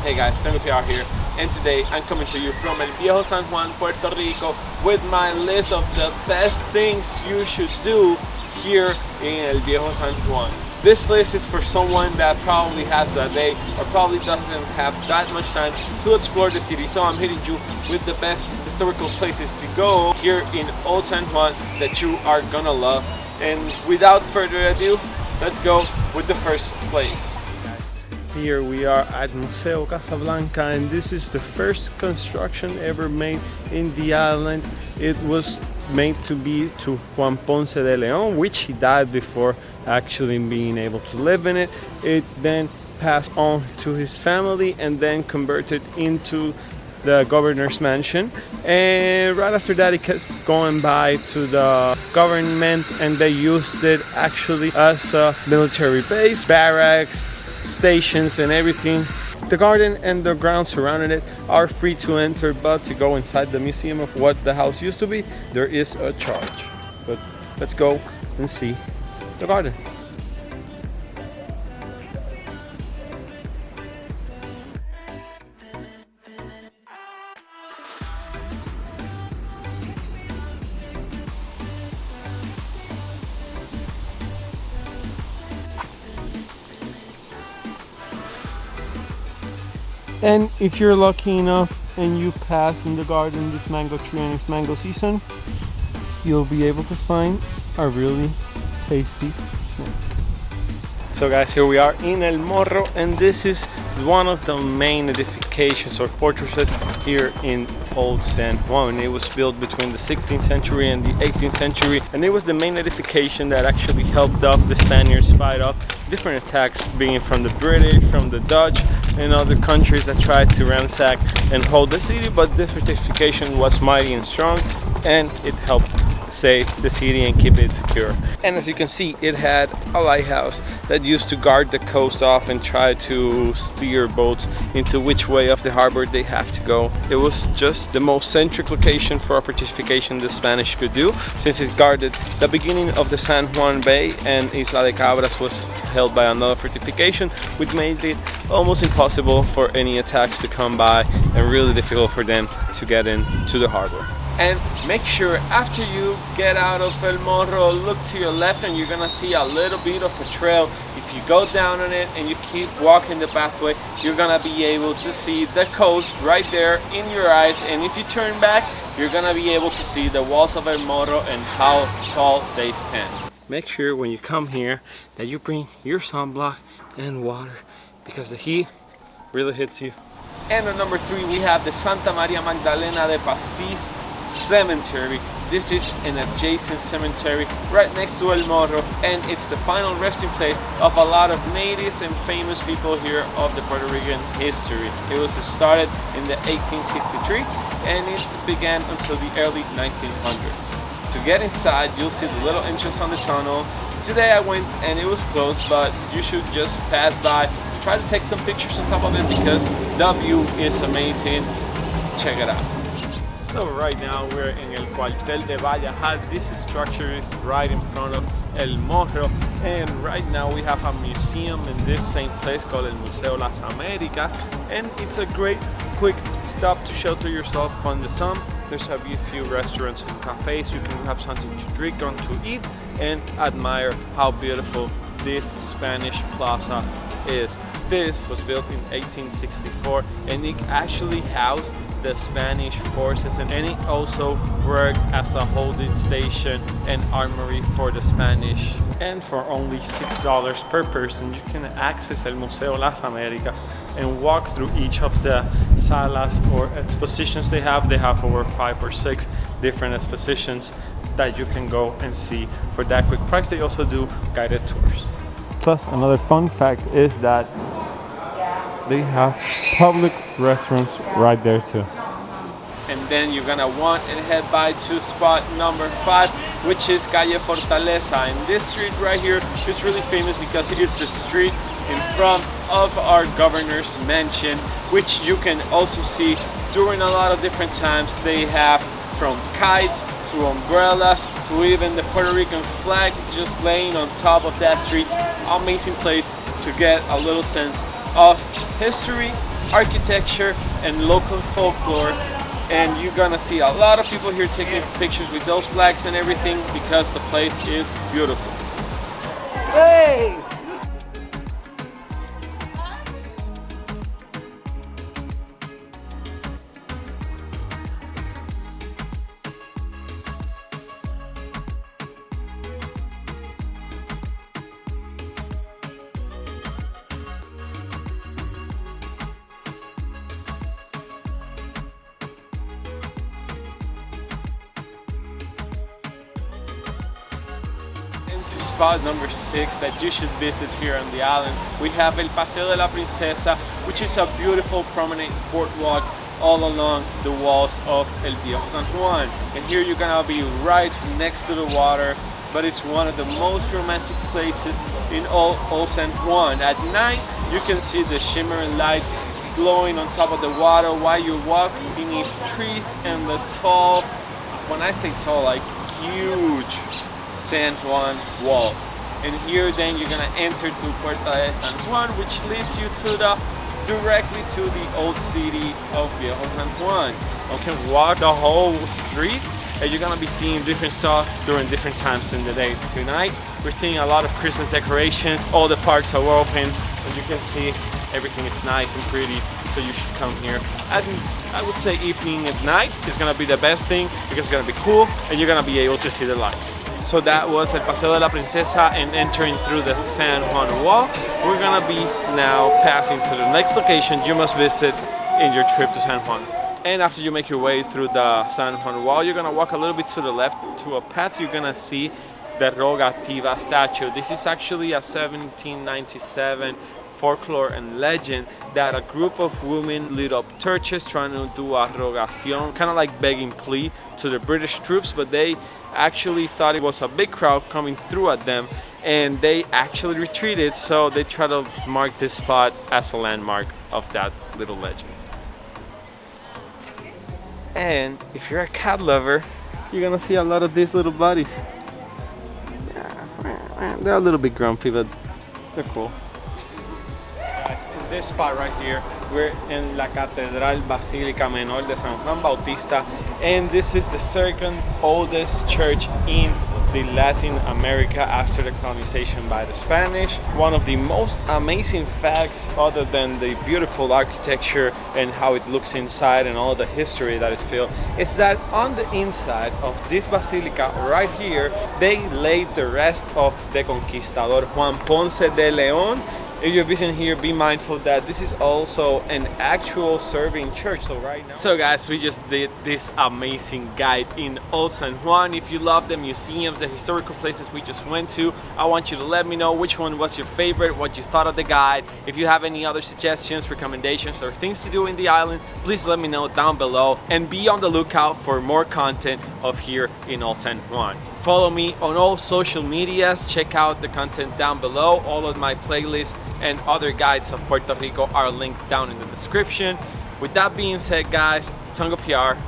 Hey guys, Tengo PR here, and today I'm coming to you from El Viejo San Juan, Puerto Rico, with my list of the best things you should do here in El Viejo San Juan. This list is for someone that probably has a day or probably doesn't have that much time to explore the city, so I'm hitting you with the best historical places to go here in Old San Juan that you are gonna love. And without further ado, let's go with the first place. Here we are at Museo Casablanca, and this is the first construction ever made in the island. It was made to be to Juan Ponce de Leon, which he died before actually being able to live in it. It then passed on to his family and then converted into the governor's mansion, and right after that it kept going by to the government, and they used it actually as a military base, barracks, stations and everything. The garden and the grounds surrounding it are free to enter, but to go inside the museum of what the house used to be, there is a charge. But let's go and see the garden. And if you're lucky enough and you pass in the garden this mango tree and it's mango season, you'll be able to find a really tasty snack. So guys, here we are in El Morro, and this is one of the main edifications or fortresses here in Old San Juan. It was built between the 16th century and the 18th century, and it was the main edification that actually helped off the Spaniards fight off different attacks, being from the British, from the Dutch, and other countries that tried to ransack and hold the city. But this fortification was mighty and strong, and it helped save the city and keep it secure. And as you can see, it had a lighthouse that used to guard the coast off and try to steer boats into which way of the harbor they have to go. It was just the most centric location for a fortification the Spanish could do, since it guarded the beginning of the San Juan Bay, and Isla de Cabras was held by another fortification, which made it almost impossible for any attacks to come by and really difficult for them to get into the harbor. And make sure after you get out of El Morro, look to your left and you're gonna see a little bit of a trail. If you go down on it and you keep walking the pathway, you're gonna be able to see the coast right there in your eyes. And if you turn back, you're gonna be able to see the walls of El Morro and how tall they stand. Make sure when you come here that you bring your sunblock and water, because the heat really hits you. And on number 3, we have the Santa Maria Magdalena de Passis Cementery. This is an adjacent cemetery right next to El Morro, and it's the final resting place of a lot of natives and famous people here of the Puerto Rican history. It was started in the 1863 and it began until the early 1900s. To get inside, you'll see the little entrance on the tunnel. Today I went and it was closed, but you should just pass by, try to take some pictures on top of it because the view is amazing. Check it out. So right now we're in El Cuartel de Ballajá. This structure is right in front of El Morro, and right now we have a museum in this same place called El Museo Las Americas, and it's a great quick stop to shelter yourself from the sun. There's a few restaurants and cafes. You can have something to drink or to eat and admire how beautiful this Spanish plaza is. This was built in 1864 and it actually housed the Spanish forces, and it also worked as a holding station and armory for the Spanish. And for only $6 per person, you can access El Museo Las Americas and walk through each of the salas or expositions they have. They have over 5 or 6 different expositions that you can go and see for that quick price. They also do guided tours. Plus, another fun fact is that they have public restaurants right there too. And then you're gonna want and head by to spot number 5, which is Calle Fortaleza. And this street right here is really famous because it's the street in front of our governor's mansion, which you can also see during a lot of different times. They have from kites to umbrellas to even the Puerto Rican flag just laying on top of that street. Amazing place to get a little sense of history architecture and local folklore. And you're gonna see a lot of people here taking pictures with those flags and everything because the place is beautiful. Hey! To spot number 6 that you should visit here on the island, we have El Paseo de la Princesa, which is a beautiful promenade boardwalk all along the walls of El Viejo San Juan. And here you're gonna be right next to the water, but it's one of the most romantic places in all Old San Juan. At night, you can see the shimmering lights glowing on top of the water while you're walking beneath trees and the tall, when I say tall, like huge San Juan walls. And here then you're gonna enter to Puerto de San Juan, which leads you to directly to the old city of Viejo San Juan. You can walk the whole street and you're gonna be seeing different stuff during different times in the day. Tonight we're seeing a lot of Christmas decorations. All the parks are open, and you can see everything is nice and pretty, so you should come here. I would say evening at night is gonna be the best thing because it's gonna be cool and you're gonna be able to see the lights. So that was El Paseo de la Princesa and entering through the San Juan Wall. We're gonna be now passing to the next location you must visit in your trip to San Juan. And after you make your way through the San Juan Wall, you're gonna walk a little bit to the left to a path. You're gonna see the Rogativa statue. This is actually a 1797 folklore and legend that a group of women lit up torches trying to do a rogación, kind of like begging plea to the British troops, but they actually thought it was a big crowd coming through at them and they actually retreated, so they try to mark this spot as a landmark of that little legend. And if you're a cat lover, you're gonna see a lot of these little buddies. They're a little bit grumpy, but they're cool. In this spot right here, we're in La Catedral Basilica Menor de San Juan Bautista, and this is the second oldest church in the Latin America after the colonization by the Spanish. One of the most amazing facts, other than the beautiful architecture and how it looks inside and all the history that is filled, is that on the inside of this basilica right here, they laid the rest of the conquistador Juan Ponce de Leon. If you're visiting here, be mindful that this is also an actual serving church. So right now, so guys, we just did this amazing guide in Old San Juan. If you love the museums, the historical places we just went to, I want you to let me know which one was your favorite, what you thought of the guide. If you have any other suggestions, recommendations, or things to do in the island, please let me know down below, and be on the lookout for more content of here in Old San Juan. Follow me on all social medias. Check out the content down below. All of my playlists and other guides of Puerto Rico are linked down in the description. With that being said, guys, Tongo PR.